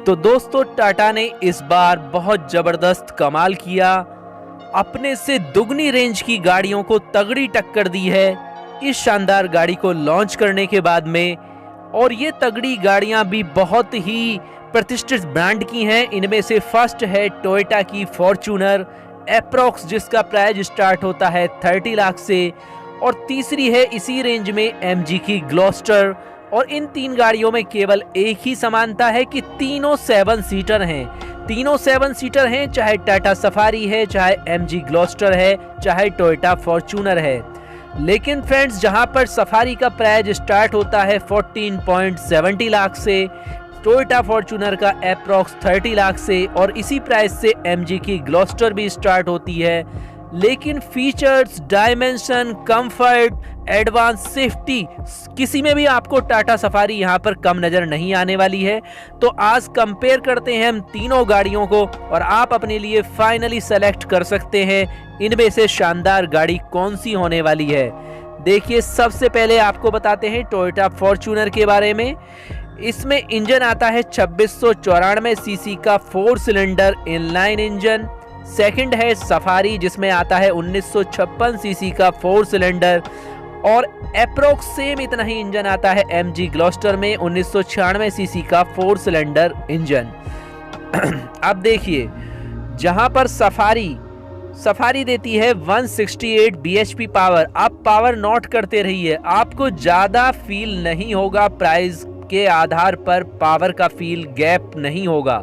तो दोस्तों टाटा ने इस बार बहुत जबरदस्त कमाल किया, अपने से दुगनी रेंज की गाड़ियों को तगड़ी टक्कर दी है इस शानदार गाड़ी को लॉन्च करने के बाद में। और ये तगड़ी गाड़ियां भी बहुत ही प्रतिष्ठित ब्रांड की हैं। इनमें से फर्स्ट है टोयोटा की फॉर्च्यूनर एप्रोक्स, जिसका प्राइस स्टार्ट होता है 30 लाख से। और तीसरी है इसी रेंज में एमजी की ग्लोस्टर। और इन तीन गाड़ियों में केवल एक ही समानता है कि तीनों 7 सीटर हैं। तीनों 7 सीटर हैं, चाहे टाटा सफारी है, चाहे एमजी ग्लोस्टर है, चाहे टोयोटा फॉर्च्यूनर है। लेकिन फ्रेंड्स, जहां पर सफारी का प्राइस स्टार्ट होता है 14.70 लाख से, टोयोटा फॉर्च्यूनर का एप्रोक्स 30 लाख से, और इसी प्राइस से एमजी की ग्लोस्टर भी स्टार्ट होती है। लेकिन features, dimension, comfort, advance safety, किसी में भी आपको टाटा सफारी यहां पर कम नजर नहीं आने वाली है। तो आज कंपेयर करते हैं हम तीनों गाड़ियों को और आप अपने लिए फाइनली सेलेक्ट कर सकते हैं इनमें से शानदार गाड़ी कौन सी होने वाली है। देखिए, सबसे पहले आपको बताते हैं टोयोटा फॉर्च्यूनर के बारे में। इसमें इंजन आता है 2694 सीसी का 4 सिलेंडर इनलाइन इंजन। सेकंड है सफारी, जिसमें आता है 1956 सीसी का 4 सिलेंडर। और एप्रोक्स सेम इतना ही इंजन आता है एमजी ग्लोस्टर में 1996 सीसी का 4 सिलेंडर इंजन। अब देखिए, जहां पर सफारी देती है 168 bhp पावर। आप पावर नोट करते रहिए, आपको ज्यादा फील नहीं होगा, प्राइस के आधार पर पावर का फील गैप नहीं होगा।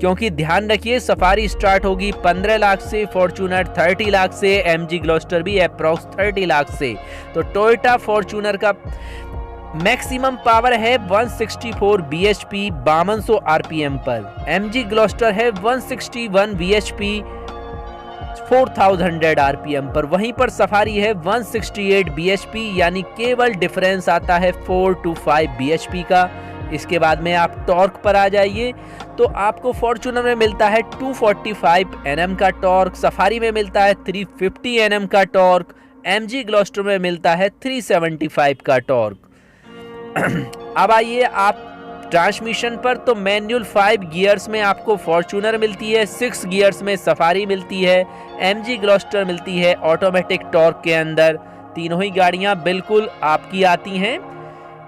क्योंकि ध्यान रखिए, सफारी स्टार्ट होगी 15 लाख से, फॉर्च्यूनर 30 लाख से, एमजी ग्लोस्टर भी अप्रॉक्स 30 लाख से। तो टोयोटा फॉर्च्यूनर का मैक्सिमम पावर है 164 bhp 5200 rpm पर। एमजी ग्लोस्टर है 161 bhp 4100 rpm पर। वहीं पर सफारी है 168 bhp, यानी केवल डिफरेंस आता है 4 to 5 bhp का। इसके बाद में आप टॉर्क पर आ जाइए, तो आपको फॉर्च्यूनर में मिलता है 245 Nm का टॉर्क, सफारी में मिलता है 350 Nm का टॉर्क, एमजी ग्लोस्टर में मिलता है 375 का टॉर्क। अब आइए आप ट्रांसमिशन पर, तो मैनुअल 5 गियर्स में आपको फॉर्च्यूनर मिलती है, 6 गियर्स में सफारी मिलती है, एमजी ग्लोस्टर मिलती है ऑटोमेटिक टॉर्क के अंदर। तीनों ही गाड़ियां बिल्कुल आपकी आती हैं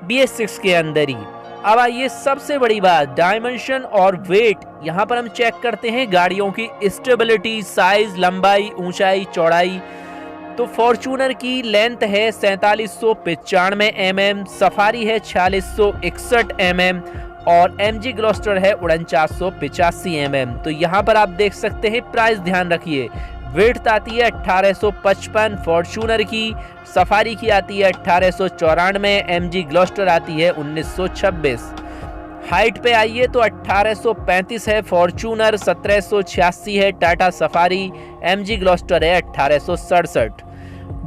BS6 के अंदर ही। अब आइए सबसे बड़ी बात, डायमेंशन और वेट। यहाँ पर हम चेक करते हैं गाड़ियों की स्टेबिलिटी, साइज, लंबाई, ऊंचाई, चौड़ाई। तो फॉर्च्यूनर की लेंथ है 4795 mm, सफारी है 4661 mm और एमजी ग्लोस्टर है 4985 mm। तो यहाँ पर आप देख सकते हैं, प्राइस ध्यान रखिए, विड्थ आती है 1855 फॉर्च्यूनर की, सफारी की आती है 1894, एमजी ग्लोस्टर आती है 1926। हाइट पे आइए तो 1835 है फॉर्च्यूनर, 1786 है टाटा सफारी, एमजी ग्लोस्टर है 1867।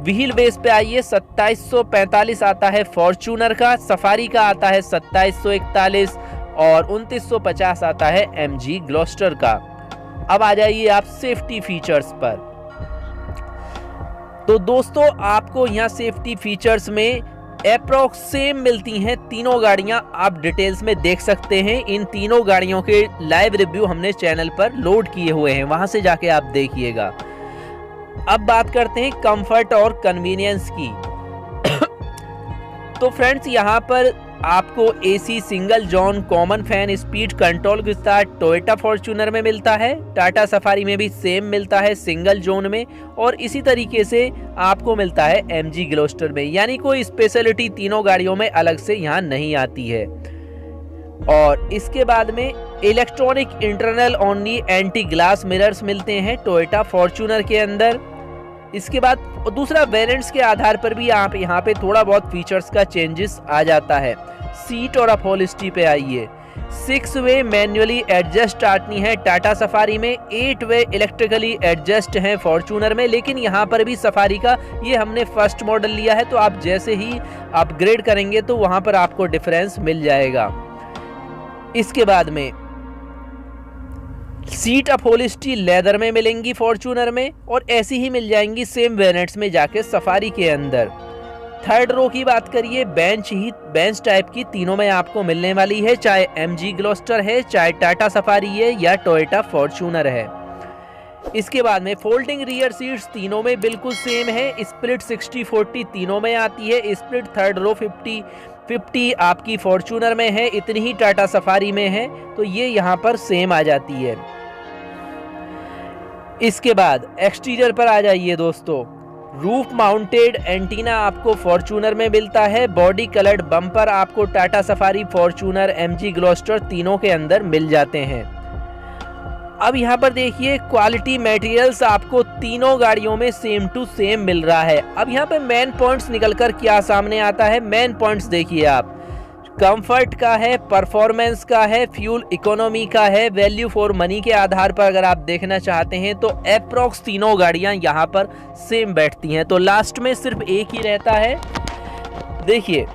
व्हील बेस पे आइए, 2745 आता है फॉर्च्यूनर का, सफारी का आता है 2741 और 2950 आता है एमजी ग्लोस्टर का। अब आ जाइए आप सेफ्टी फीचर्स पर। तो दोस्तों, आपको यहाँ सेफ्टी फीचर्स में अप्रॉक्स सेम मिलती हैं तीनों गाड़ियां, आप डिटेल्स में देख सकते हैं। इन तीनों गाड़ियों के लाइव रिव्यू हमने चैनल पर लोड किए हुए हैं, वहां से जाके आप देखिएगा। अब बात करते हैं कंफर्ट और कन्वीनियंस की। तो फ्रेंड्स, यहाँ पर आपको AC single zone common fan speed control के साथ टोयोटा फॉर्च्यूनर में मिलता है, टाटा सफारी में भी सेम मिलता है सिंगल जोन में, और इसी तरीके से आपको मिलता है एमजी ग्लोस्टर में। यानी कोई स्पेशलिटी तीनों गाड़ियों में अलग से यहाँ नहीं आती है। और इसके बाद में electronic internal only anti glass mirrors मिलते हैं टोयोटा फॉर्च्यूनर के अंदर। इसके बाद दूसरा वेरिएंट्स के आधार पर भी आप यहाँ पे थोड़ा बहुत फीचर्स का चेंजेस आ जाता है। सीट और अपहोल्स्ट्री पे आइए, 6 वे मैन्युअली एडजस्ट आती है टाटा सफारी में, 8 वे इलेक्ट्रिकली एडजस्ट हैं फॉर्च्यूनर में। लेकिन यहाँ पर भी सफारी का ये हमने फर्स्ट मॉडल लिया है, तो आप जैसे ही अपग्रेड करेंगे तो वहाँ पर आपको डिफरेंस मिल जाएगा। इसके बाद में सीट अपहोल्स्ट्री लेदर में मिलेंगी फॉर्च्यूनर में, और ऐसी ही मिल जाएंगी सेम वेरिएंट्स में जाके सफारी के अंदर। थर्ड रो की बात करिए, बेंच टाइप की तीनों में आपको मिलने वाली है, चाहे MG ग्लोस्टर है, चाहे टाटा सफारी है या टोयोटा फॉर्च्यूनर है। इसके बाद में फोल्डिंग रियर सीट्स तीनों में बिल्कुल सेम है। स्प्लिट 60-40 तीनों में आती है। स्प्लिट थर्ड रो 50-50 आपकी फॉर्च्यूनर में है, इतनी ही टाटा सफारी में है, तो ये यहाँ पर सेम आ जाती है। इसके बाद एक्सटीरियर पर आ जाइए दोस्तों। रूफ माउंटेड एंटीना आपको फॉर्च्यूनर में मिलता है। बॉडी कलर्ड बम्पर आपको Tata Safari, Fortuner, MG Gloster तीनों के अंदर मिल जाते हैं। अब यहाँ पर देखिए क्वालिटी मटेरियल्स आपको तीनों गाड़ियों में सेम टू सेम मिल रहा है। अब यहाँ पे मेन पॉइंट्स निकलकर क्या सामने आता है, मेन पॉइंट्स देखिए आप। कंफर्ट का है, परफॉर्मेंस का है, फ्यूल इकोनॉमी का है, वैल्यू फॉर मनी के आधार पर अगर आप देखना चाहते हैं तो अप्रॉक्स तीनों गाड़ियां यहाँ पर सेम बैठती हैं। तो लास्ट में सिर्फ एक ही रहता है। देखिए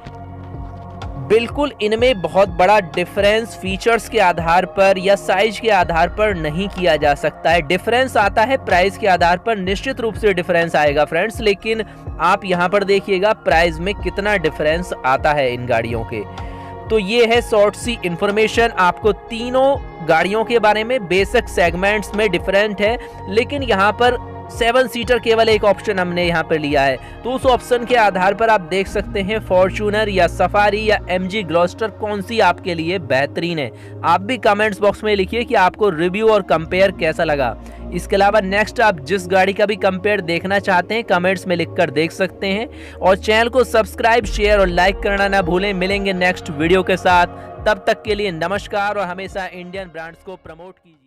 बिल्कुल इनमें बहुत बड़ा डिफरेंस फीचर्स के आधार पर या साइज के आधार पर नहीं किया जा सकता है। डिफरेंस आता है प्राइस के आधार पर, निश्चित रूप से डिफरेंस आएगा फ्रेंड्स, लेकिन आप यहाँ पर देखिएगा प्राइस में कितना डिफरेंस आता है इन गाड़ियों के। तो ये है शॉर्ट सी इंफॉर्मेशन आपको तीनों गाड़ियों के बारे में। बेसिक सेगमेंट्स में डिफरेंट है, लेकिन यहाँ पर 7 सीटर केवल एक ऑप्शन हमने यहाँ पर लिया है, तो उस ऑप्शन के आधार पर आप देख सकते हैं फॉर्च्यूनर या सफारी या MG ग्लोस्टर कौन सी आपके लिए बेहतरीन है। आप भी कमेंट्स बॉक्स में लिखिए कि आपको रिव्यू और कंपेयर कैसा लगा। इसके अलावा नेक्स्ट आप जिस गाड़ी का भी कंपेयर देखना चाहते हैं कमेंट्स में लिखकर देख सकते हैं, और चैनल को सब्सक्राइब, शेयर और लाइक करना ना भूलें। मिलेंगे नेक्स्ट वीडियो के साथ, तब तक के लिए नमस्कार और हमेशा इंडियन ब्रांड्स को प्रमोट कीजिए।